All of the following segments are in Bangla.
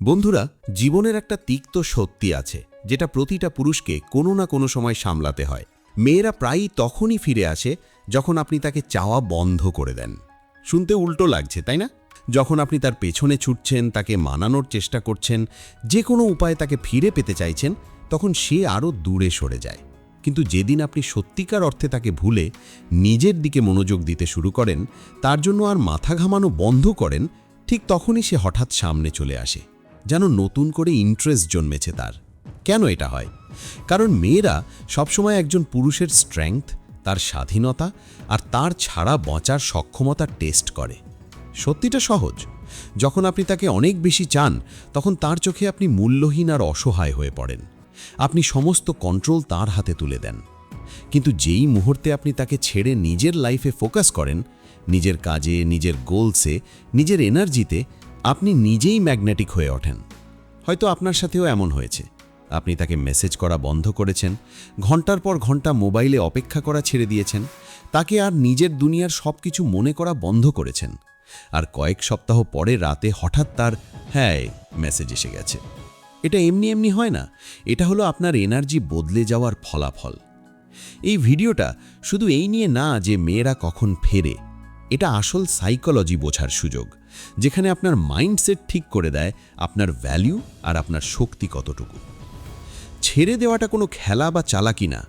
বন্ধুরা, জীবনের একটা তিক্ত সত্যি আছে যেটা প্রতিটা পুরুষকে কোনো না কোনো সময় সামলাতে হয়। মেয়েরা প্রায়ই তখনই ফিরে আসে যখন আপনি তাকে চাওয়া বন্ধ করে দেন। শুনতে উল্টো লাগছে, তাই না? যখন আপনি তার পেছনে ছুটছেন, তাকে মানানোর চেষ্টা করছেন, যে কোনো উপায়ে তাকে ফিরে পেতে চাইছেন, তখন সে আরও দূরে সরে যায়। কিন্তু যেদিন আপনি সত্যিকার অর্থে তাকে ভুলে নিজের দিকে মনোযোগ দিতে শুরু করেন, তার জন্য আর মাথা ঘামানো বন্ধ করেন, ঠিক তখনই সে হঠাৎ সামনে চলে আসে, যেন নতুন করে ইন্টারেস্ট জন্মেছে তার। কেন এটা হয়? কারণ মেয়েরা সবসময় একজন পুরুষের স্ট্রেংথ, তার স্বাধীনতা আর তার ছাড়া বাঁচার সক্ষমতা টেস্ট করে। সত্যিটা সহজ, যখন আপনি তাকে অনেক বেশি চান, তখন তার চোখে আপনি মূল্যহীন আর অসহায় হয়ে পড়েন। আপনি সমস্ত কন্ট্রোল তার হাতে তুলে দেন। কিন্তু যেই মুহূর্তে আপনি তাকে ছেড়ে নিজের লাইফে ফোকাস করেন, নিজের কাজে, নিজের গোলসে, নিজের এনার্জিতে, আপনি নিজেই ম্যাগনেটিক হয়ে ওঠেন। হয়তো আপনার সাথেও এমন হয়েছে। আপনি তাকে মেসেজ করা বন্ধ করেছেন, ঘন্টার পর ঘন্টা মোবাইলে অপেক্ষা করা ছেড়ে দিয়েছেন, তাকে আর নিজের দুনিয়ার সব কিছু মনে করা বন্ধ করেছেন। আর কয়েক সপ্তাহ পরে রাতে হঠাৎ তার হ্যাঁ মেসেজ এসে গেছে। এটা এমনি এমনি হয় না, এটা হলো আপনার এনার্জি বদলে যাওয়ার ফলাফল। এই ভিডিওটা শুধু এই নিয়ে না যে মেয়েরা কখন ফেরে, এটা আসল সাইকোলজি বোঝার সুযোগ, যেখানে আপনার মাইন্ডসেট ঠিক করে দেয় আপনার ভ্যালু আর আপনার শক্তি কতটুকু। ছেড়ে দেওয়াটা কোনো খেলা বা চালাকি না,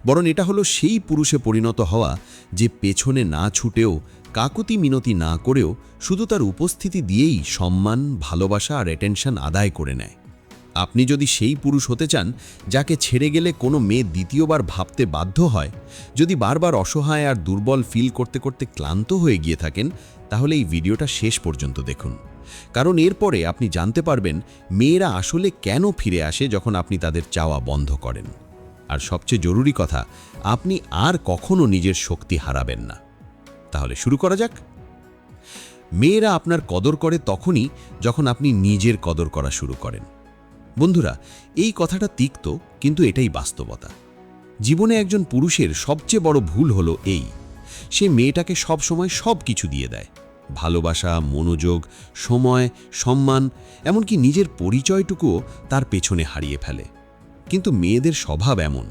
বরং এটা হলো সেই পুরুষে পরিণত হওয়া যে পেছনে না ছুটেও, কাকুতি মিনতি না করেও, শুধু তার উপস্থিতি দিয়েই সম্মান, ভালোবাসা আর অ্যাটেনশন আদায় করে নেয়। আপনি যদি সেই পুরুষ হতে চান যাকে ছেড়ে গেলে কোনো মেয়ে দ্বিতীয়বার ভাবতে বাধ্য হয়, যদি বারবার অসহায় আর দুর্বল ফিল করতে করতে ক্লান্ত হয়ে গিয়ে থাকেন, তাহলে এই ভিডিওটা শেষ পর্যন্ত দেখুন। কারণ এরপরে আপনি জানতে পারবেন মেয়েরা আসলে কেন ফিরে আসে যখন আপনি তাদের চাওয়া বন্ধ করেন। আর সবচেয়ে জরুরি কথা, আপনি আর কখনো নিজের শক্তি হারাবেন না। তাহলে শুরু করা যাক। মেয়েরা আপনার কদর করে তখনই যখন আপনি নিজের কদর করা শুরু করেন। বন্ধুরা, এই কথাটা তিক্ত, কিন্তু এটাই বাস্তবতা। জীবনে একজন পুরুষের সবচেয়ে বড় ভুল হলো এই, সে মেয়েটাকে সবসময় সব কিছু দিয়ে দেয়। ভালোবাসা, মনোযোগ, সময়, সম্মান, এমনকি নিজের পরিচয়টুকুও তার পেছনে হারিয়ে ফেলে। কিন্তু মেয়েদের স্বভাব এমন,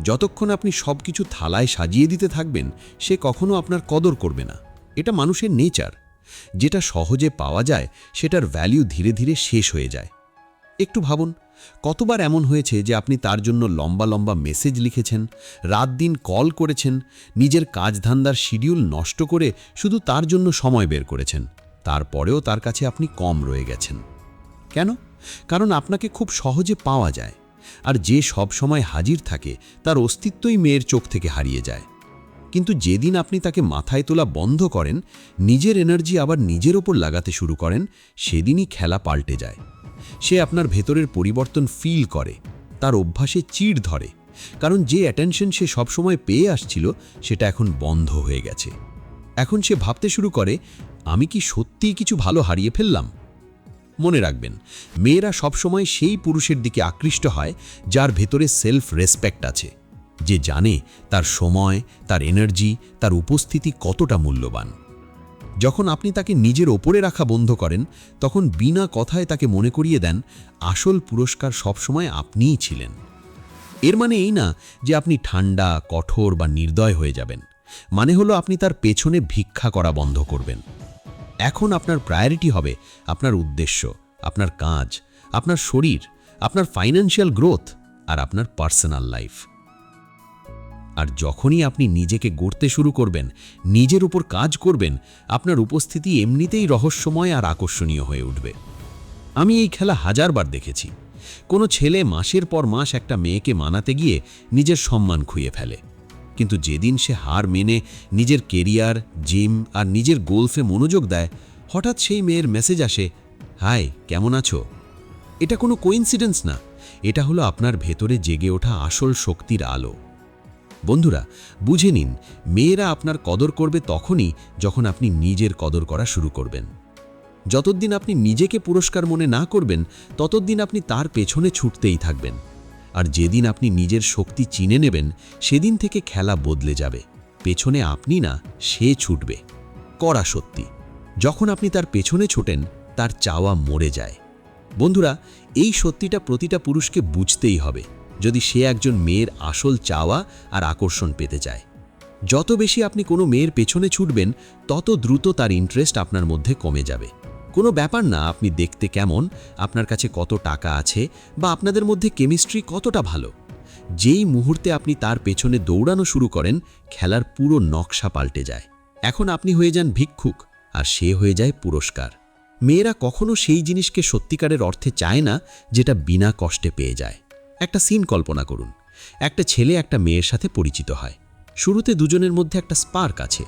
যতক্ষণ আপনি সব কিছু থালায় সাজিয়ে দিতে থাকবেন, সে কখনো আপনার কদর করবে না। এটা মানুষের নেচার। যেটা সহজে পাওয়া যায়, সেটার ভ্যালু ধীরে ধীরে শেষ হয়ে যায়। একটু ভাবুন, কতবার এমন হয়েছে যে আপনি তার জন্য লম্বা লম্বা মেসেজ লিখেছেন, রাত দিন কল করেছেন, নিজের কাজধান্দার শিডিউল নষ্ট করে শুধু তার জন্য সময় বের করেছেন, তারপরেও তার কাছে আপনি কম রয়ে গেছেন। কেন? কারণ আপনাকে খুব সহজে পাওয়া যায়, আর যে সব সময় হাজির থাকে তার অস্তিত্বই মেয়ের চোখ থেকে হারিয়ে যায়। কিন্তু যেদিন আপনি তাকে মাথায় তোলা বন্ধ করেন, নিজের এনার্জি আবার নিজের ওপর লাগাতে শুরু করেন, সেদিনই খেলা পাল্টে যায়। সে আপনার ভেতরের পরিবর্তন ফিল করে, তার অভ্যাসে চিড় ধরে, কারণ যে অ্যাটেনশন সে সবসময় পেয়ে আসছিল, সেটা এখন বন্ধ হয়ে গেছে। এখন সে ভাবতে শুরু করে, আমি কি সত্যিই কিছু ভালো হারিয়ে ফেললাম? মনে রাখবেন, মেয়েরা সবসময় সেই পুরুষের দিকে আকৃষ্ট হয় যার ভেতরে সেলফ রেসপেক্ট আছে, যে জানে তার সময়, তার এনার্জি, তার উপস্থিতি কতটা মূল্যবান। যখন আপনি তাকে নিজের ওপরে রাখা বন্ধ করেন, তখন বিনা কথায় তাকে মনে করিয়ে দেন আসল পুরস্কার সবসময় আপনিই ছিলেন। এর মানে এই না যে আপনি ঠান্ডা, কঠোর বা নির্দয় হয়ে যাবেন। মানে হলো আপনি তার পেছনে ভিক্ষা করা বন্ধ করবেন। এখন আপনার প্রায়োরিটি হবে আপনার উদ্দেশ্য, আপনার কাজ, আপনার শরীর, আপনার ফাইন্যান্সিয়াল গ্রোথ আর আপনার পার্সোনাল লাইফ। আর যখনই আপনি নিজেকে গড়তে শুরু করবেন, নিজের উপর কাজ করবেন, আপনার উপস্থিতি এমনিতেই রহস্যময় আর আকর্ষণীয় হয়ে উঠবে। আমি এই খেলা হাজারবার দেখেছি। কোনো ছেলে মাসের পর মাস একটা মেয়েকে মানাতে গিয়ে নিজের সম্মান খুইয়ে ফেলে, কিন্তু যেদিন সে হার মেনে নিজের কেরিয়ার, জিম আর নিজের গোলসে মনোযোগ দেয়, হঠাৎ সেই মেয়ের মেসেজ আসে, হাই, কেমন আছো? এটা কোনো কোইন্সিডেন্স না, এটা হলো আপনার ভেতরে জেগে ওঠা আসল শক্তির আলো। বন্ধুরা, বুঝে নিন, মেয়েরা আপনার কদর করবে তখনই যখন আপনি নিজের কদর করা শুরু করবেন। যতদিন আপনি নিজেকে পুরস্কার মনে না করবেন, ততদিন আপনি তার পেছনে ছুটতেই থাকবেন। আর যেদিন আপনি নিজের শক্তি চিনে নেবেন, সেদিন থেকে খেলা বদলে যাবে। পেছনে আপনি না, সে ছুটবে। কড়া সত্যি, যখন আপনি তার পেছনে ছোটেন, তার চাওয়া মরে যায়। বন্ধুরা, এই সত্যিটা প্রতিটা পুরুষকে বুঝতেই হবে যদি সে একজন মেয়ের আসল চাওয়া আর আকর্ষণ পেতে চায়। যত বেশি আপনি কোনো মেয়ের পেছনে ছুটবেন, তত দ্রুত তার ইন্টারেস্ট আপনার মধ্যে কমে যাবে। কোনো ব্যাপার না আপনি দেখতে কেমন, আপনার কাছে কত টাকা আছে, বা আপনাদের মধ্যে কেমিস্ট্রি কতটা ভালো। যেই মুহূর্তে আপনি তার পেছনে দৌড়ানো শুরু করেন, খেলার পুরো নকশা পাল্টে যায়। এখন আপনি হয়ে যান ভিক্ষুক, আর সে হয়ে যায় পুরস্কার। মেয়েরা কখনো সেই জিনিসকে সত্যিকারের অর্থে চায় না যেটা বিনা কষ্টে পেয়ে যায়। একটা সিন কল্পনা করুন। একটা ছেলে একটা মেয়ের সাথে পরিচিত হয়। শুরুতে দুজনের মধ্যে একটা স্পার্ক আছে।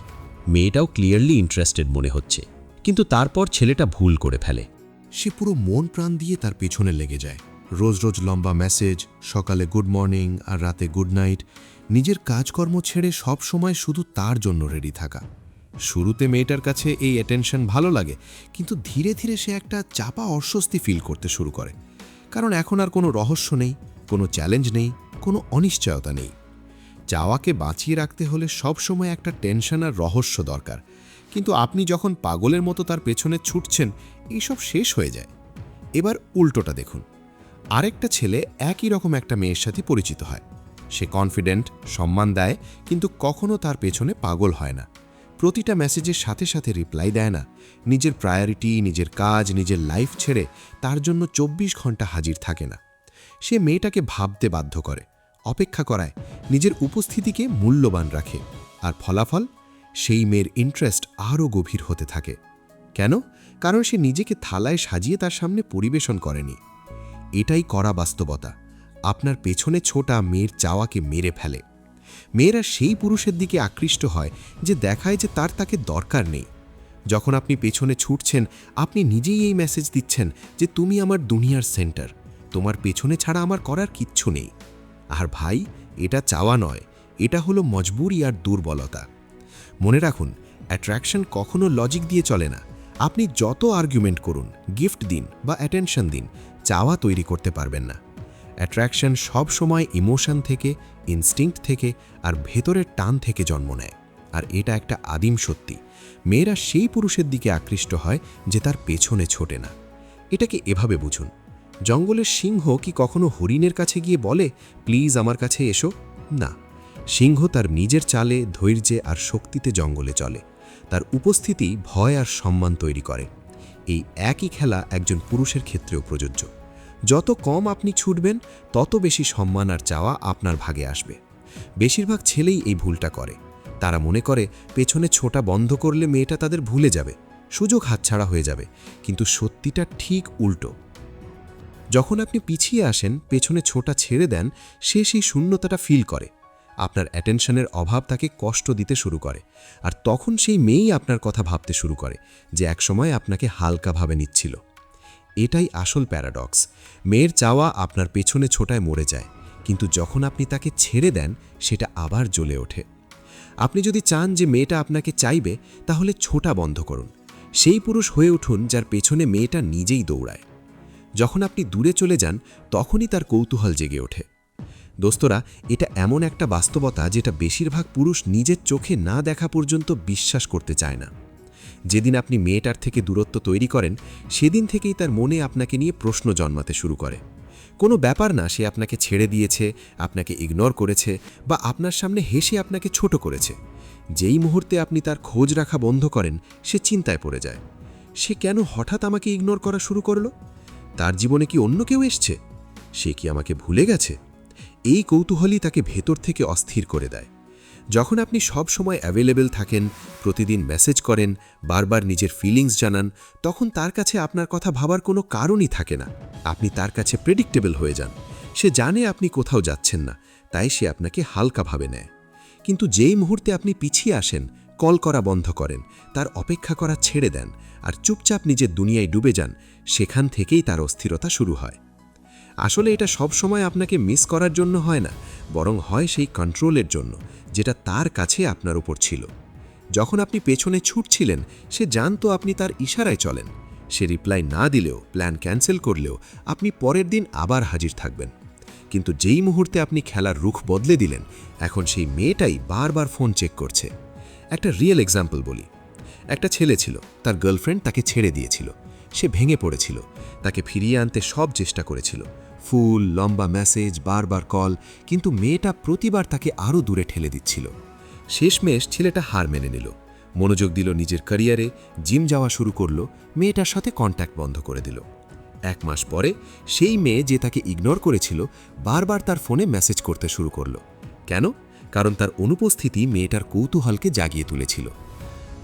মেয়েটাও ক্লিয়ারলি ইন্টারেস্টেড মনে হচ্ছে, কিন্তু তারপর ছেলেটা ভুল করে ফেলে। সে পুরো মন প্রাণ দিয়ে তার পেছনে লেগে যায়। রোজ রোজ লম্বা মেসেজ, সকালে গুড মর্নিং আর রাতে গুড নাইট, নিজের কাজকর্ম ছেড়ে সব সময় শুধু তার জন্য রেডি থাকা। শুরুতে মেয়েটার কাছে এই অ্যাটেনশন ভালো লাগে, কিন্তু ধীরে ধীরে সে একটা চাপা অস্বস্তি ফিল করতে শুরু করে। কারণ এখন আর কোনো রহস্য নেই, কোনো চ্যালেঞ্জ নেই, কোনো অনিশ্চয়তা নেই। চাওয়াকে বাঁচিয়ে রাখতে হলে সবসময় একটা টেনশন আর রহস্য দরকার। কিন্তু আপনি যখন পাগলের মতো তার পেছনে ছুটছেন, এইসব শেষ হয়ে যায়। এবার উল্টোটা দেখুন। আরেকটা ছেলে একই রকম একটা মেয়ের সাথে পরিচিত হয়। সে কনফিডেন্ট, সম্মান দেয়, কিন্তু কখনো তার পেছনে পাগল হয় না। প্রতিটা মেসেজের সাথে সাথে রিপ্লাই দেয় না। নিজের প্রায়োরিটি, নিজের কাজ, নিজের লাইফ ছেড়ে তার জন্য 24 ঘন্টা হাজির থাকে না। সে মেয়েটাকে ভাবতে বাধ্য করে, অপেক্ষা করায়, নিজের উপস্থিতিকে মূল্যবান রাখে। আর ফলাফল, সেই মেয়ের ইন্টারেস্ট আরও গভীর হতে থাকে। কেন? কারণ সে নিজেকে থালায় সাজিয়ে তার সামনে পরিবেশন করেনি। এটাই কড়া বাস্তবতা। আপনার পেছনে ছোটা মেয়ের চাওয়াকে মেরে ফেলে। মেয়েরা সেই পুরুষের দিকে আকৃষ্ট হয় যে দেখায় যে তাকে দরকার নেই। যখন আপনি পেছনে ছুটছেন, আপনি নিজেই এই মেসেজ দিচ্ছেন যে তুমি আমার দুনিয়ার সেন্টার, তোমার পেছনে ছাড়া আমার করার কিচ্ছু নেই। আর ভাই, এটা চাওয়া নয়, এটা হলো মজবুরি আর দুর্বলতা। মনে রাখুন, অ্যাট্রাকশন কখনো লজিক দিয়ে চলে না। আপনি যত আর্গুমেন্ট করুন, গিফট দিন বা অ্যাটেনশন দিন, চাওয়া তৈরি করতে পারবেন না। অ্যাট্রাকশন সব সময় ইমোশন থেকে, ইনস্টিংক্ট থেকে আর ভেতরের টান থেকে জন্ম নেয়। আর এটা একটা আদিম সত্যি। মেয়েরা সেই পুরুষের দিকে আকৃষ্ট হয় যে তার পেছনে ছোটে না। এটাকে এভাবে বুঝুন। জঙ্গলের সিংহ কি কখনো হরিণের কাছে গিয়ে বলে, প্লিজ আমার কাছে এসো? না। সিংহ তার নিজের চালে, ধৈর্যে আর শক্তিতে জঙ্গলে চলে। তার উপস্থিতি ভয় আর সম্মান তৈরি করে। এই একই খেলা একজন পুরুষের ক্ষেত্রেও প্রযোজ্য। যত কম আপনি ছুটবেন, তত বেশি সম্মান আর চাওয়া আপনার ভাগে আসবে। বেশিরভাগ ছেলেই এই ভুলটা করে। তারা মনে করে পেছনে ছোটা বন্ধ করলে মেয়েটা তাদের ভুলে যাবে, সুযোগ হাতছাড়া হয়ে যাবে। কিন্তু সত্যিটা ঠিক উল্টো। যখন আপনি পিছিয়ে আসেন, পেছনে ছোটা ছেড়ে দেন, সে সেই শূন্যতাটা ফিল করে। আপনার অ্যাটেনশনের অভাব তাকে কষ্ট দিতে শুরু করে। আর তখন সেই মেয়েই আপনার কথা ভাবতে শুরু করে যে একসময় আপনাকে হালকাভাবে নিচ্ছিল। এটাই আসল প্যারাডক্স। মেয়ের চাওয়া আপনার পেছনে ছোটায় মরে যায়, কিন্তু যখন আপনি তাকে ছেড়ে দেন, সেটা আবার জ্বলে ওঠে। আপনি যদি চান যে মেয়েটা আপনাকে চাইবে, তাহলে ছোটা বন্ধ করুন। সেই পুরুষ হয়ে উঠুন যার পেছনে মেয়েটা নিজেই দৌড়ায়। যখন আপনি দূরে চলে যান, তখনই তার কৌতূহল জেগে ওঠে। দোস্তরা, এটা এমন একটা বাস্তবতা যেটা বেশিরভাগ পুরুষ নিজের চোখে না দেখা পর্যন্ত বিশ্বাস করতে চায় না। যেদিন আপনি মেয়েটার থেকে দূরত্ব তৈরি করেন, সেদিন থেকেই তার মনে আপনাকে নিয়ে প্রশ্ন জন্মাতে শুরু করে। কোনো ব্যাপার না সে আপনাকে ছেড়ে দিয়েছে, আপনাকে ইগনোর করেছে, বা আপনার সামনে হেসে আপনাকে ছোট করেছে। যেই মুহূর্তে আপনি তার খোঁজ রাখা বন্ধ করেন, সে চিন্তায় পড়ে যায়। সে কেন হঠাৎ আমাকে ইগনোর করা শুরু করলো? তার জীবনে কি অন্য কেউ এসছে? সে কি আমাকে ভুলে গেছে? এই কৌতূহলই তাকে ভেতর থেকে অস্থির করে দেয়। যখন আপনি সব সময় অ্যাভেলেবল থাকেন, প্রতিদিন মেসেজ করেন, বারবার নিজের ফিলিংস জানান, তখন তার কাছে আপনার কথা ভাবার কোনো কারণই থাকে না। আপনি তার কাছে প্রেডিক্টেবল হয়ে যান। সে জানে আপনি কোথাও যাচ্ছেন না, তাই সে আপনাকে হালকাভাবে নেয়। কিন্তু যেই মুহূর্তে আপনি পিছিয়ে আসেন, কল করা বন্ধ করেন, তার অপেক্ষা করা ছেড়ে দেন আর চুপচাপ নিজের দুনিয়ায় ডুবে যান, সেখান থেকেই তার অস্থিরতা শুরু হয়। আসলে এটা সব সময় আপনাকে মিস করার জন্য হয় না, বরং হয় সেই কন্ট্রোলের জন্য, যেটা তার কাছে আপনার উপর ছিল। যখন আপনি পেছনে ছুটছিলেন, সে জানতো আপনি তার ইশারায় চলেন। সে রিপ্লাই না দিলেও, প্ল্যান ক্যান্সেল করলেও আপনি পরের দিন আবার হাজির থাকবেন। কিন্তু যেই মুহূর্তে আপনি খেলার রুখ বদলে দিলেন, এখন সেই মেয়েটাই বারবার ফোন চেক করছে। একটা রিয়েল এক্সাম্পল বলি। একটা ছেলে ছিল, তার গার্লফ্রেন্ড তাকে ছেড়ে দিয়েছিল। সে ভেঙে পড়েছিল। তাকে ফিরিয়ে আনতে সব চেষ্টা করেছিল, ফুল, লম্বা মেসেজ, বারবার কল, কিন্তু মেয়েটা প্রতিবার তাকে আরও দূরে ঠেলে দিচ্ছিল। শেষমেশ ছেলেটা হার মেনে নিল, মনোযোগ দিল নিজের ক্যারিয়ারে, জিম যাওয়া শুরু করল, মেয়েটার সাথে কন্ট্যাক্ট বন্ধ করে দিল। 1 মাস পরে সেই মেয়ে যে তাকে ইগনোর করেছিল বারবার তার ফোনে মেসেজ করতে শুরু করল। কেন? কারণ তার অনুপস্থিতি মেয়েটার কৌতূহলকে জাগিয়ে তুলেছিল।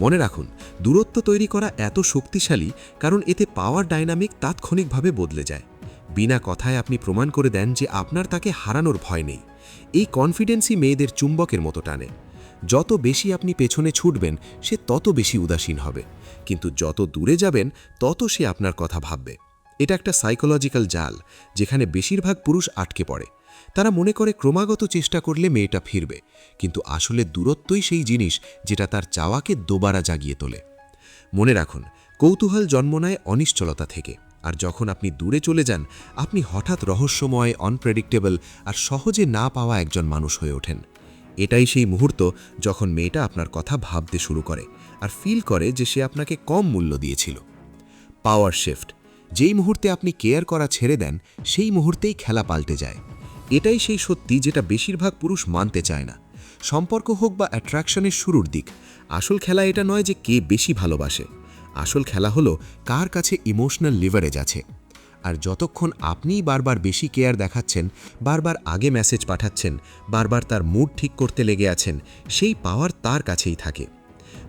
মনে রাখুন, দূরত্ব তৈরি করা এত শক্তিশালী কারণ এতে পাওয়ার ডাইনামিক তাৎক্ষণিকভাবে বদলে যায়। বিনা কথায় আপনি প্রমাণ করে দেন যে আপনার তাকে হারানোর ভয় নেই। এই কনফিডেন্সই মেয়েদের চুম্বকের মতো টানে। যত বেশি আপনি পেছনে ছুটবেন সে তত বেশি উদাসীন হবে, কিন্তু যত দূরে যাবেন তত সে আপনার কথা ভাববে। এটা একটা সাইকোলজিক্যাল জাল, যেখানে বেশিরভাগ পুরুষ আটকে পড়ে। তারা মনে করে ক্রমাগত চেষ্টা করলে মেয়েটা ফিরবে, কিন্তু আসলে দূরত্বই সেই জিনিস যেটা তার চাওয়াকে দোবারা জাগিয়ে তোলে। মনে রাখুন, কৌতূহল জন্ম নেয় অনিশ্চলতা থেকে, আর যখন আপনি দূরে চলে যান আপনি হঠাৎ রহস্যময়, অনপ্রেডিক্টেবল আর সহজে না পাওয়া একজন মানুষ হয়ে ওঠেন। এটাই সেই মুহূর্ত যখন মেয়েটা আপনার কথা ভাবতে শুরু করে আর ফিল করে যে সে আপনাকে কম মূল্য দিয়েছিল। পাওয়ার শিফট, যেই মুহূর্তে আপনি কেয়ার করা ছেড়ে দেন সেই মুহূর্তেই খেলা পাল্টে যায়। এটাই সেই সত্যি যেটা বেশিরভাগ পুরুষ মানতে চায় না। সম্পর্ক হোক বা অ্যাট্রাকশনের শুরুর দিক, আসল খেলা এটা নয় যে কে বেশি ভালোবাসে। আসল খেলা হলো কার কাছে ইমোশনাল লিভারেজ আছে। আর যতক্ষণ আপনিই বারবার বেশি কেয়ার দেখাচ্ছেন, বারবার আগে মেসেজ পাঠাচ্ছেন, বারবার তার মুড ঠিক করতে লেগে আছেন, সেই পাওয়ার তার কাছেই থাকে।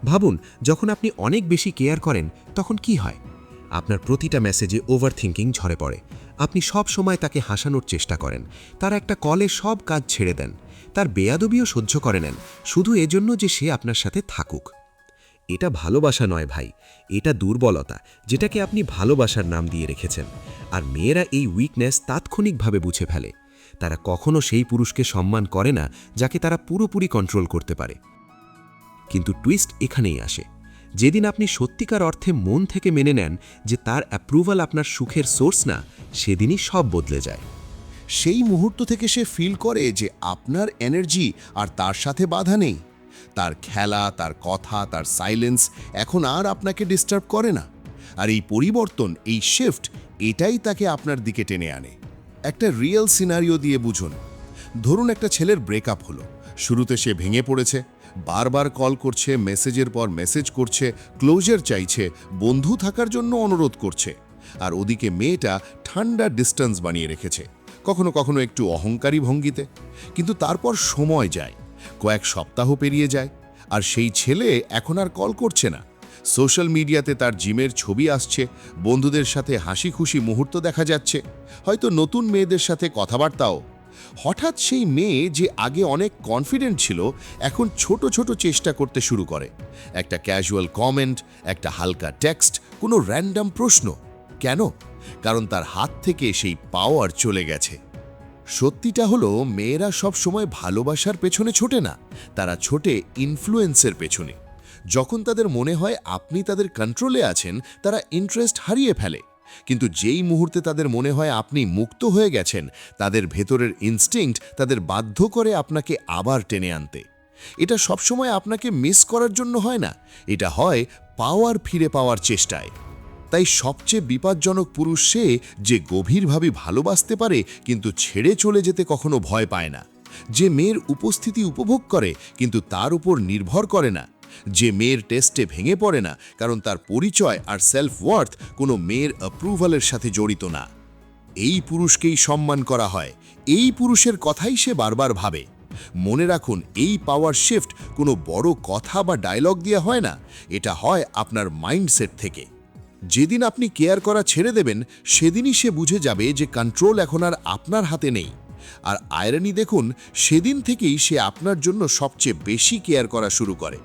ভাবুন, যখন আপনি অনেক বেশি কেয়ার করেন তখন কি হয়? আপনার প্রতিটা মেসেজে ওভারথিঙ্কিং ঝরে পড়ে। আপনি সব সময় তাকে হাসানোর চেষ্টা করেন, তার একটা কলে সব কাজ ছেড়ে দেন, তার বেয়াদবিও সহ্য করে নেন, শুধু এজন্য যে সে আপনার সাথে থাকুক। এটা ভালোবাসা নয় ভাই, এটা দুর্বলতা, যেটাকে আপনি ভালোবাসার নাম দিয়ে রেখেছেন। আর মেয়েরা এই উইকনেস তাৎক্ষণিকভাবে বুঝে ফেলে। তারা কখনো সেই পুরুষকে সম্মান করে না যাকে তারা পুরোপুরি কন্ট্রোল করতে পারে। কিন্তু টুইস্ট এখানেই আসে, যেদিন আপনি সত্যিকার অর্থে মন থেকে মেনে নেন যে তার অ্যাপ্রুভাল আপনার সুখের সোর্স না, সেদিনই সব বদলে যায়। সেই মুহূর্ত থেকে সে ফিল করে যে আপনার এনার্জি আর তার সাথে বাধা নেই। তার খেলা, তার কথা, তার সাইলেন্স এখন আর আপনাকে ডিস্টার্ব করে না। আর এই পরিবর্তন, এই শিফট, এটাই তাকে আপনার দিকে টেনে আনে। একটা রিয়েল সিনারিও দিয়ে বুঝুন। ধরুন একটা ছেলের ব্রেকআপ হলো। শুরুতে সে ভেঙে পড়েছে, বারবার কল করছে, মেসেজের পর মেসেজ করছে, ক্লোজার চাইছে, বন্ধু থাকার জন্য অনুরোধ করছে। আর ওদিকে মেয়েটা ঠান্ডা ডিস্টেন্স বানিয়ে রেখেছে, কখনো কখনো একটু অহংকারী ভঙ্গিতে। কিন্তু তারপর সময় যায়, কয়েক সপ্তাহ পেরিয়ে যায়, আর সেই ছেলে এখন আর কল করছে না। সোশ্যাল মিডিয়াতে তার জিমের ছবি আসছে, বন্ধুদের সাথে হাসি খুশি মুহূর্ত দেখা যাচ্ছে, হয়তো নতুন মেয়েদের সাথে কথাবার্তাও। হঠাৎ সেই মেয়ে যে আগে অনেক কনফিডেন্ট ছিল, এখন ছোট ছোট চেষ্টা করতে শুরু করে। একটা ক্যাজুয়াল কমেন্ট, একটা হালকা টেক্সট, কোনো র্যান্ডম প্রশ্ন। কেন? কারণ তার হাত থেকে সেই পাওয়ার চলে গেছে। সত্যিটা হলো, মেয়েরা সব সময় ভালোবাসার পেছনে ছোটে না, তারা ছোটে ইনফ্লুয়েন্সের পেছনে। যখন তাদের মনে হয় আপনি তাদের কন্ট্রোলে আছেন, তারা ইন্টারেস্ট হারিয়ে ফেলে। কিন্তু যেই মুহূর্তে তাদের মনে হয় আপনি মুক্ত হয়ে গেছেন, তাদের ভেতরের ইনস্টিংক্ট তাদের বাধ্য করে আপনাকে আবার টেনে আনতে। এটা সবসময় আপনাকে মিস করার জন্য হয় না, এটা হয় পাওয়ার ফিরে পাওয়ার চেষ্টায়। তাই সবচেয়ে বিপজ্জনক পুরুষ সে যে গভীরভাবে ভালোবাসতে পারে কিন্তু ছেড়ে চলে যেতে কখনো ভয় পায় না। যে মেয়ের উপস্থিতি উপভোগ করে কিন্তু তার উপর নির্ভর করে না। যে মেয়ের টেস্টে ভেঙে পড়ে না কারণ তার পরিচয় আর সেলফ ওয়ার্থ কোনো মেয়ের অ্যাপ্রুভালের সাথে জড়িত না। এই পুরুষকেই সম্মান করা হয়, এই পুরুষের কথাই সে বারবার ভাবে। মনে রাখুন, এই পাওয়ার শিফট কোনো বড় কথা বা ডায়লগ দিয়ে হয় না, এটা হয় আপনার মাইন্ডসেট থেকে। যেদিন আপনি কেয়ার করা ছেড়ে দেবেন, সেদিনই সে বুঝে যাবে যে কন্ট্রোল এখন আর আপনার হাতে নেই। আর আয়রনি দেখুন, সেদিন থেকেই সে আপনার জন্য সবচেয়ে বেশি কেয়ার করা শুরু করে।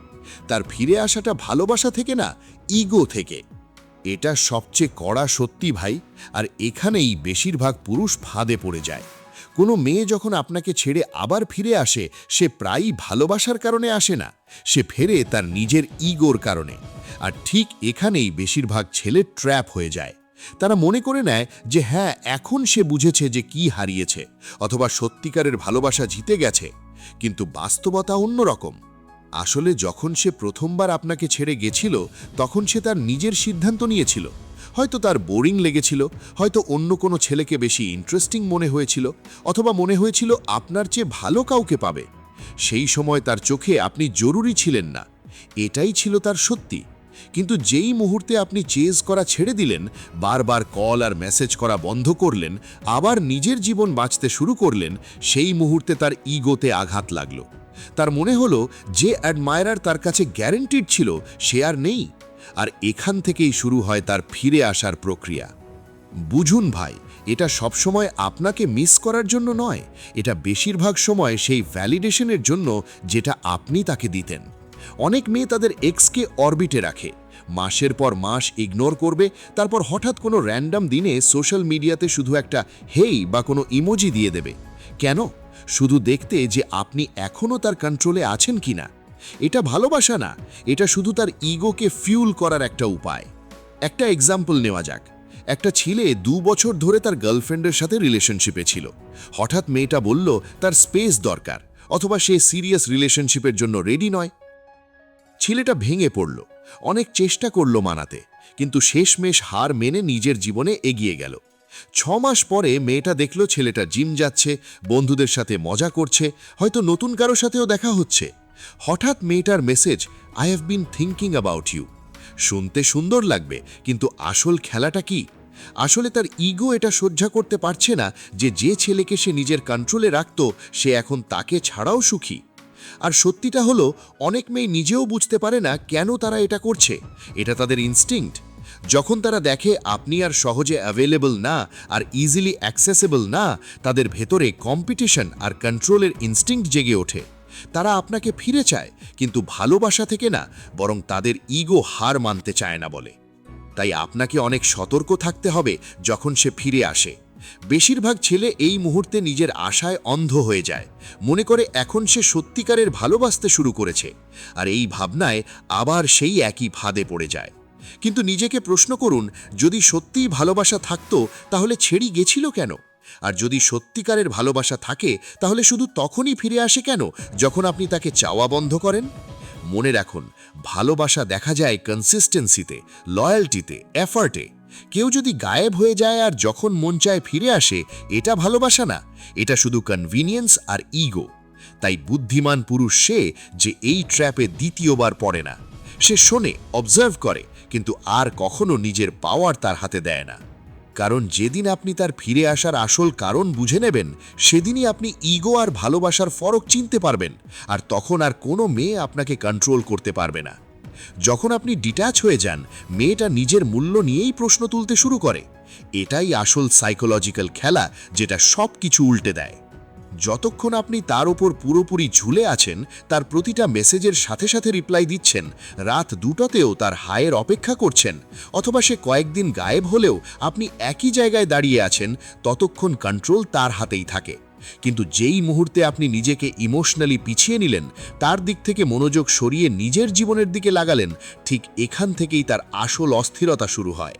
তার ফিরে আসাটা ভালোবাসা থেকে না, ইগো থেকে। এটা সবচেয়ে কড়া সত্যি ভাই, আর এখানেই বেশিরভাগ পুরুষ ফাঁদে পড়ে যায়। কোনো মেয়ে যখন আপনাকে ছেড়ে আবার ফিরে আসে, সে প্রায়ই ভালোবাসার কারণে আসে না, সে ফেরে তার নিজের ইগোর কারণে। আর ঠিক এখানেই বেশিরভাগ ছেলে ট্র্যাপ হয়ে যায়। তারা মনে করে নেয় যে হ্যাঁ, এখন সে বুঝেছে যে কি হারিয়েছে, অথবা সত্যিকারের ভালোবাসা জিতে গেছে। কিন্তু বাস্তবতা অন্যরকম। আসলে যখন সে প্রথমবার আপনাকে ছেড়ে গেছিল, তখন সে তার নিজের সিদ্ধান্ত নিয়েছিল। হয়তো তার বোরিং লেগেছিল, হয়তো অন্য কোনো ছেলেকে বেশি ইন্টারেস্টিং মনে হয়েছিল, অথবা মনে হয়েছিল আপনার চেয়ে ভালো কাউকে পাবে। সেই সময় তার চোখে আপনি জরুরি ছিলেন না, এটাই ছিল তার সত্যি। কিন্তু যেই মুহূর্তে আপনি চেজ করা ছেড়ে দিলেন, বারবার কল আর মেসেজ করা বন্ধ করলেন, আবার নিজের জীবন বাঁচতে শুরু করলেন, সেই মুহূর্তে তার ইগোতে আঘাত লাগলো। তার মনে হলো যে অ্যাডমায়ারার তার কাছে গ্যারেন্টিড ছিল সে আর নেই। আর এখান থেকেই শুরু হয় তার ফিরে আসার প্রক্রিয়া। বুঝুন ভাই, এটা সবসময় আপনাকে মিস করার জন্য নয়, এটা বেশিরভাগ সময় সেই ভ্যালিডেশনের জন্য যেটা আপনি তাকে দিতেন। অনেক মেয়ে তাদের এক্সকে অরবিটে রাখে, মাসের পর মাস ইগনোর করবে, তারপর হঠাৎ কোনো র্যান্ডম দিনে সোশ্যাল মিডিয়াতে শুধু একটা হেই বা কোনো ইমোজি দিয়ে দেবে। কেন? শুধু দেখতে যে আপনি এখনও তার কন্ট্রোলে আছেন কিনা। এটা ভালোবাসা না, এটা শুধু তার ইগোকে ফিউল করার একটা উপায়। একটা এক্সাম্পল নেওয়া যাক। একটা ছেলে 2 বছর ধরে তার গার্লফ্রেন্ডের সাথে রিলেশনশিপে ছিল। হঠাৎ মেয়েটা বলল তার স্পেস দরকার, অথবা সে সিরিয়াস রিলেশনশিপের জন্য রেডি নয়। ছেলেটা ভেঙে পড়ল, অনেক চেষ্টা করল মানাতে, কিন্তু শেষমেশ হার মেনে নিজের জীবনে এগিয়ে গেল। 6 মাস পরে মেয়েটা দেখল ছেলেটা জিম যাচ্ছে, বন্ধুদের সাথে মজা করছে, হয়তো নতুন কারো সাথেও দেখা হচ্ছে। হঠাৎ মেয়েটার message, I have been thinking about you. শুনতে সুন্দর লাগবে, কিন্তু আসল খেলাটা কি? আসলে তার ইগো এটা সহ্য করতে পারছে না যে ছেলেকে সে নিজের কন্ট্রোলে রাখত সে এখন তাকে ছাড়াও সুখী। আর সত্যিটা হলো, অনেক মেয়ে নিজেও বুঝতে পারে না কেন তারা এটা করছে। এটা তাদের ইনস্টিংক্ট। যখন তারা দেখে আপনি আর সহজে অ্যাভেলেবল না, আর ইজিলি অ্যাক্সেসেবল না, তাদের ভেতরে কম্পিটিশন আর কন্ট্রোলের ইনস্টিংক্ট জেগে ওঠে। তারা আপনাকে ফিরে চায়, কিন্তু ভালোবাসা থেকে না, বরং তাদের ইগো হার মানতে চায় না বলে। তাই আপনাকে অনেক সতর্ক থাকতে হবে যখন সে ফিরে আসে। বেশিরভাগ ছেলে এই মুহূর্তে নিজের আশায় অন্ধ হয়ে যায়, মনে করে এখন সে সত্যিকারের ভালোবাসতে শুরু করেছে, আর এই ভাবনায় আবার সেই একই ফাঁদে পড়ে যায়। কিন্তু নিজেকে প্রশ্ন করুন, যদি সত্যিই ভালোবাসা থাকতো তাহলে ছেড়ে গেছিল কেন? আর যদি সত্যিকারের ভালোবাসা থাকে তাহলে শুধু তখনই ফিরে আসে কেন যখন আপনি তাকে চাওয়া বন্ধ করেন? মনে রাখুন, ভালোবাসা দেখা যায় কনসিস্টেন্সিতে, লয়্যালটিতে, এফার্টে। কেউ যদি গায়েব হয়ে যায় আর যখন মন চায় ফিরে আসে, এটা ভালোবাসা না, এটা শুধু কনভিনিয়েন্স আর ইগো। তাই বুদ্ধিমান পুরুষ সে যে এই ট্র্যাপে দ্বিতীয়বার পড়ে না। সে শোনে, অবজার্ভ করে, কিন্তু আর কখনো নিজের পাওয়ার তার হাতে দেয় না। কারণ যেদিন আপনি তার ফিরে আসার আসল কারণ বুঝে নেবেন, সেদিনই আপনি ইগো আর ভালোবাসার ফরক চিনতে পারবেন, আর তখন আর কোনো মেয়ে আপনাকে কন্ট্রোল করতে পারবে না। যখন আপনি ডিট্যাচ হয়ে যান, মেয়েটা নিজের মূল্য নিয়েই প্রশ্ন তুলতে শুরু করে। এটাই আসল সাইকোলজিক্যাল খেলা, যেটা সব কিছু উল্টে দেয়। যতক্ষণ আপনি তার ওপর পুরোপুরি ঝুলে আছেন, তার প্রতিটা মেসেজের সাথে সাথে রিপ্লাই দিচ্ছেন, রাত 2টাতেও তার হায়ের অপেক্ষা করছেন, অথবা সে কয়েকদিন গায়েব হলেও আপনি একই জায়গায় দাঁড়িয়ে আছেন, ততক্ষণ কন্ট্রোল তার হাতেই থাকে। কিন্তু যেই মুহূর্তে আপনি নিজেকে ইমোশনালি পিছিয়ে নিলেন, তার দিক থেকে মনোযোগ সরিয়ে নিজের জীবনের দিকে লাগালেন, ঠিক এখান থেকেই তার আসল অস্থিরতা শুরু হয়।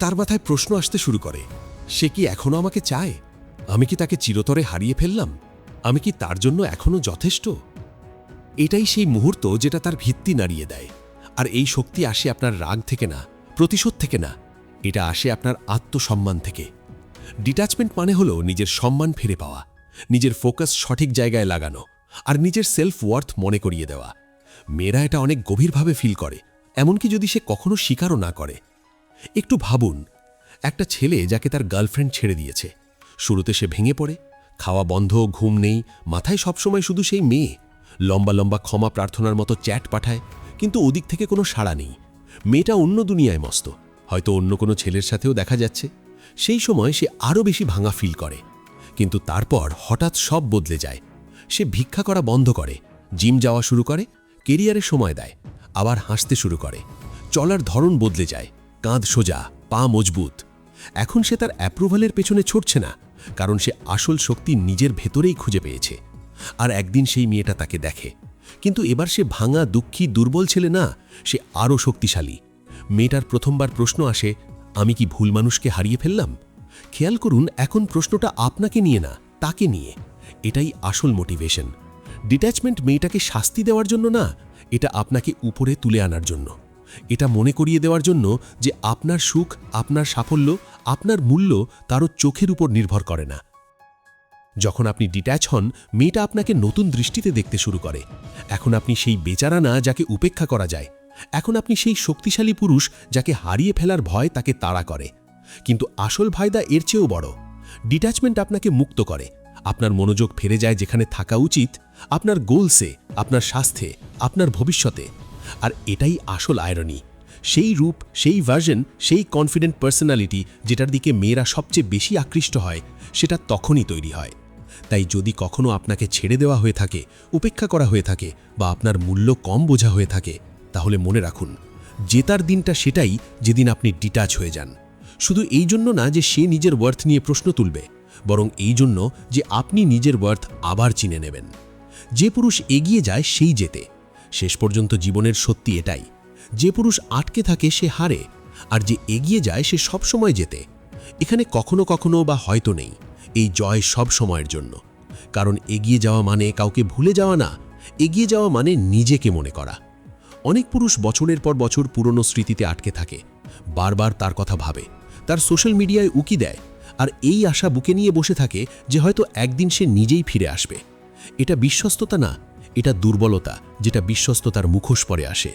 তার মাথায় প্রশ্ন আসতে শুরু করে, সে কি এখনো আমাকে চায়? আমি কি তাকে চিরতরে হারিয়ে ফেললাম? আমি কি তার জন্য এখনো যথেষ্ট? এটাই সেই মুহূর্ত যেটা তার ভিত্তি নাড়িয়ে দেয়। আর এই শক্তি আসে আপনার রাগ থেকে না, প্রতিশোধ থেকে না, এটা আসে আপনার আত্মসম্মান থেকে। ডিট্যাচমেন্ট মানে হলো নিজের সম্মান ফিরে পাওয়া, নিজের ফোকাস সঠিক জায়গায় লাগানো, আর নিজের সেলফ ওয়ার্থ মনে করিয়ে দেওয়া। মেয়েরা এটা অনেক গভীরভাবে ফিল করে, এমনকি যদি সে কখনো স্বীকারও না করে। একটু ভাবুন, একটা ছেলে যাকে তার গার্লফ্রেন্ড ছেড়ে দিয়েছে। শুরুতে সে ভেঙে পড়ে, খাওয়া বন্ধ, ঘুম নেই, মাথায় সবসময় শুধু সেই মেয়ে। লম্বা লম্বা ক্ষমা প্রার্থনার মতো চ্যাট পাঠায়, কিন্তু ওদিক থেকে কোনো সাড়া নেই। মেয়েটা অন্য দুনিয়ায় মস্ত, হয়তো অন্য কোনো ছেলের সাথেও দেখা যাচ্ছে। সেই সময় সে আরও বেশি ভাঙা ফিল করে। কিন্তু তারপর হঠাৎ সব বদলে যায়। সে ভিক্ষা করা বন্ধ করে, জিম যাওয়া শুরু করে, কেরিয়ারে সময় দেয়, আবার হাসতে শুরু করে। চলার ধরন বদলে যায়, কাঁধ সোজা, পা মজবুত। এখন সে তার অ্যাপ্রুভালের পেছনে ছুটছে না, কারণ সে আসল শক্তি নিজের ভেতরেই খুঁজে পেয়েছে। আর একদিন সেই মেয়েটা তাকে দেখে, কিন্তু এবার সে ভাঙা, দুঃখী, দুর্বল ছেলে না, সে আরও শক্তিশালী। মেয়েটার প্রথমবার প্রশ্ন আসে, আমি কি ভুল মানুষকে হারিয়ে ফেললাম? খেয়াল করুন, এখন প্রশ্নটা আপনাকে নিয়ে না, তাকে নিয়ে। এটাই আসল মোটিভেশন। ডিট্যাচমেন্ট মেয়েটাকে শাস্তি দেওয়ার জন্য না, এটা আপনাকে উপরে তুলে আনার জন্য। এটা মনে করিয়ে দেওয়ার জন্য যে আপনার সুখ, আপনার সাফল্য, আপনার মূল্য তারও চোখের উপর নির্ভর করে না। যখন আপনি ডিট্যাচ হন, মেয়েটা আপনাকে নতুন দৃষ্টিতে দেখতে শুরু করে। এখন আপনি সেই বেচারা না যাকে উপেক্ষা করা যায়, এখন আপনি সেই শক্তিশালী পুরুষ যাকে হারিয়ে ফেলার ভয় তাকে তাড়া করে। কিন্তু আসল ফায়দা এর চেয়েও বড়। ডিট্যাচমেন্ট আপনাকে মুক্ত করে। আপনার মনোযোগ ফিরে যায় যেখানে থাকা উচিত, আপনার গোলসে, আপনার স্বাস্থ্যে, আপনার ভবিষ্যতে। আর এটাই আসল আয়রনি। সেই রূপ, সেই ভার্জন, সেই কনফিডেন্ট পার্সোনালিটি যেটার দিকে মেয়েরা সবচেয়ে বেশি আকৃষ্ট হয়, সেটা তখনই তৈরি হয়। তাই যদি কখনো আপনাকে ছেড়ে দেওয়া হয়ে থাকে, উপেক্ষা করা হয়ে থাকে, বা আপনার মূল্য কম বোঝা হয়ে থাকে, তাহলে মনে রাখুন, জেতার দিনটা সেটাই যেদিন আপনি ডিটাচ হয়ে যান। শুধু এই জন্য না যে সে নিজের ওয়ার্থ নিয়ে প্রশ্ন তুলবে, বরং এই জন্য যে আপনি নিজের ওয়ার্থ আবার চিনে নেবেন। যে পুরুষ এগিয়ে যায় সেই জেতে। শেষ পর্যন্ত জীবনের সত্যি এটাই, যে পুরুষ আটকে থাকে সে হারে, আর যে এগিয়ে যায় সে সবসময় জেতে। এখানে কখনো কখনো বা হয়তো নেই, এই জয় সব সময়ের জন্য। কারণ এগিয়ে যাওয়া মানে কাউকে ভুলে যাওয়া না, এগিয়ে যাওয়া মানে নিজেকে মনে করা। অনেক পুরুষ বছরের পর বছর পুরনো স্মৃতিতে আটকে থাকে, বারবার তার কথা ভাবে, তার সোশ্যাল মিডিয়ায় উকি দেয়, আর এই আশা বুকে নিয়ে বসে থাকে যে হয়তো একদিন সে নিজেই ফিরে আসবে। এটা বিশ্বস্ততা না, এটা দুর্বলতা, যেটা বিশ্বস্ততার মুখোশ পরে আসে।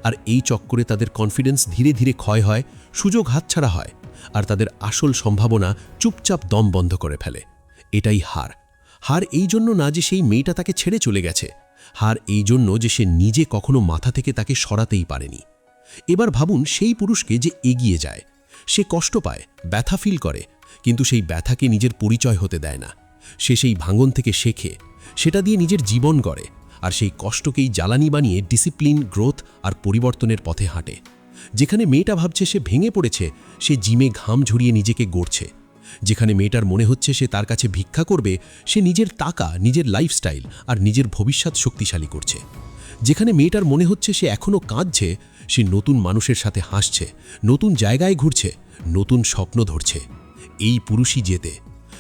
আর এই চক্করে তাদের কনফিডেন্স ধীরে ধীরে ক্ষয় হয়, সুযোগ হাতছাড়া হয়, আর তাদের আসল সম্ভাবনা চুপচাপ দম বন্ধ করে ফেলে। এটাই হার। হার এই জন্য না যে সেই মেয়েটা তাকে ছেড়ে চলে গেছে, হার এই জন্য যে সে নিজে কখনো মাথা থেকে তাকে সরাতেই পারেনি। এবার ভাবুন সেই পুরুষকে যে এগিয়ে যায়। সে কষ্ট পায়, ব্যথা ফিল করে, কিন্তু সেই ব্যথাকে নিজের পরিচয় হতে দেয় না। সে সেই ভাঙন থেকে শেখে, সেটা দিয়ে নিজের জীবন গড়ে, আর সেই কষ্টকেই জ্বালানি বানিয়ে ডিসিপ্লিন, গ্রোথ আর পরিবর্তনের পথে হাঁটে। যেখানে মেয়েটা ভাবছে সে ভেঙে পড়েছে, সে জিমে ঘাম ঝরিয়ে নিজেকে গড়ছে। যেখানে মেয়েটার মনে হচ্ছে সে তার কাছে ভিক্ষা করবে, সে নিজের টাকা, নিজের লাইফস্টাইল আর নিজের ভবিষ্যৎ শক্তিশালী করছে। যেখানে মেয়েটার মনে হচ্ছে সে এখনও কাঁদছে, সে নতুন মানুষের সাথে হাসছে, নতুন জায়গায় ঘুরছে, নতুন স্বপ্ন ধরছে। এই পুরুষই জেতে।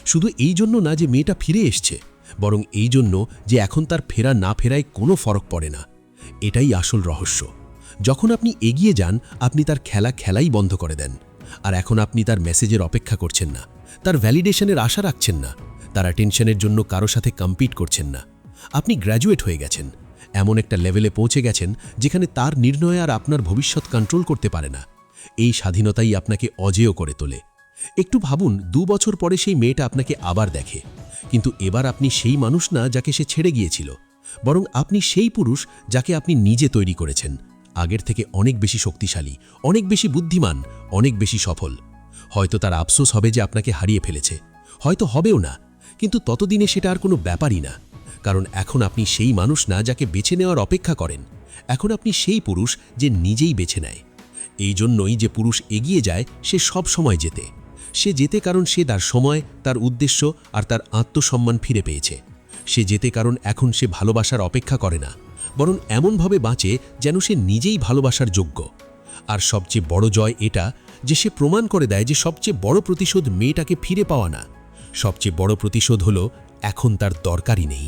শুধু এই জন্য না যে মেয়েটা ফিরে এসছে, বরং এই জন্য যে এখন তার ফেরা না ফেরায় কোনো ফরক পড়ে না। এটাই আসল রহস্য। যখন আপনি এগিয়ে যান, আপনি তার খেলাই বন্ধ করে দেন। আর এখন আপনি তার মেসেজের অপেক্ষা করছেন না, তার ভ্যালিডেশনের আশা রাখছেন না, তার অ্যাটেনশনের জন্য কারো সাথে কম্পিট করছেন না। আপনি গ্র্যাজুয়েট হয়ে গেছেন, এমন একটা লেভেলে পৌঁছে গেছেন যেখানে তার নির্ণয় আর আপনার ভবিষ্যৎ কন্ট্রোল করতে পারে না। এই স্বাধীনতাই আপনাকে অজেয় করে তোলে। একটু ভাবুন, 2 বছর পরে সেই মেয়েটা আপনাকে আবার দেখে, কিন্তু এবার আপনি সেই মানুষ না যাকে সে ছেড়ে গিয়েছিল, বরং আপনি সেই পুরুষ যাকে আপনি নিজে তৈরি করেছেন, আগের থেকে অনেক বেশি শক্তিশালী, অনেক বেশি বুদ্ধিমান, অনেক বেশি সফল। হয়তো তার আফসোস হবে যে আপনাকে হারিয়ে ফেলেছে, হয়তো হবেও না, কিন্তু ততদিনে সেটা আর কোনো ব্যাপারই না। কারণ এখন আপনি সেই মানুষ না যাকে বেছে নেওয়ার অপেক্ষা করেন, এখন আপনি সেই পুরুষ যে নিজেই বেছে নেয়। এই জন্যই যে পুরুষ এগিয়ে যায় সে সব সময় জেতে। সে জেতে কারণ সে তার সময়, তার উদ্দেশ্য আর তার আত্মসম্মান ফিরে পেয়েছে। সে জেতে কারণ এখন সে ভালোবাসার অপেক্ষা করে না, বরং এমনভাবে বাঁচে যেন সে নিজেই ভালোবাসার যোগ্য। আর সবচেয়ে বড় জয় এটা যে সে প্রমাণ করে দেয় যে সবচেয়ে বড় প্রতিশোধ মেয়েটাকে ফিরে পাওয়া না, সবচেয়ে বড় প্রতিশোধ হলো এখন তার দরকারই নেই।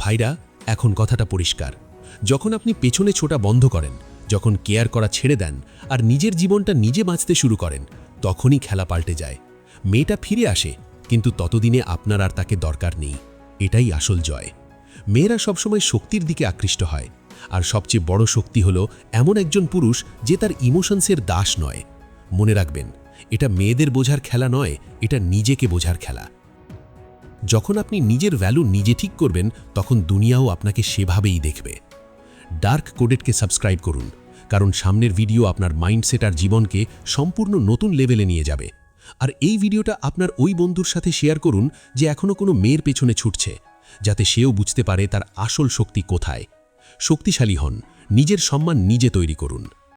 ভাইরা, এখন কথাটা পরিষ্কার। যখন আপনি পেছনে ছোটা বন্ধ করেন, যখন কেয়ার করা ছেড়ে দেন আর নিজের জীবনটা নিজে বাঁচতে শুরু করেন, তখনই খেলা পাল্টে যায়। মেয়েটা ফিরে আসে, কিন্তু ততদিনে আপনার আর তাকে দরকার নেই। এটাই আসল জয়। মেয়েরা সবসময় শক্তির দিকে আকৃষ্ট হয়, আর সবচেয়ে বড় শক্তি হলো এমন একজন পুরুষ যে তার ইমোশনসের দাস নয়। মনে রাখবেন, এটা মেয়েদের বোঝার খেলা নয়, এটা নিজেকে বোঝার খেলা। যখন আপনি নিজের ভ্যালু নিজে ঠিক করবেন, তখন দুনিয়াও আপনাকে সেভাবেই দেখবে। ডার্ক কোডেডকে সাবস্ক্রাইব করুন, কারণ সামনের ভিডিও আপনার মাইন্ডসেট আর জীবনকে সম্পূর্ণ নতুন লেভেলে নিয়ে যাবে। আর এই ভিডিওটা আপনার ওই বন্ধুর সাথে শেয়ার করুন যে এখনও কোনো মেয়ের পেছনে ছুটছে, যাতে সেও বুঝতে পারে তার আসল শক্তি কোথায়। শক্তিশালী হন, নিজের সম্মান নিজে তৈরি করুন।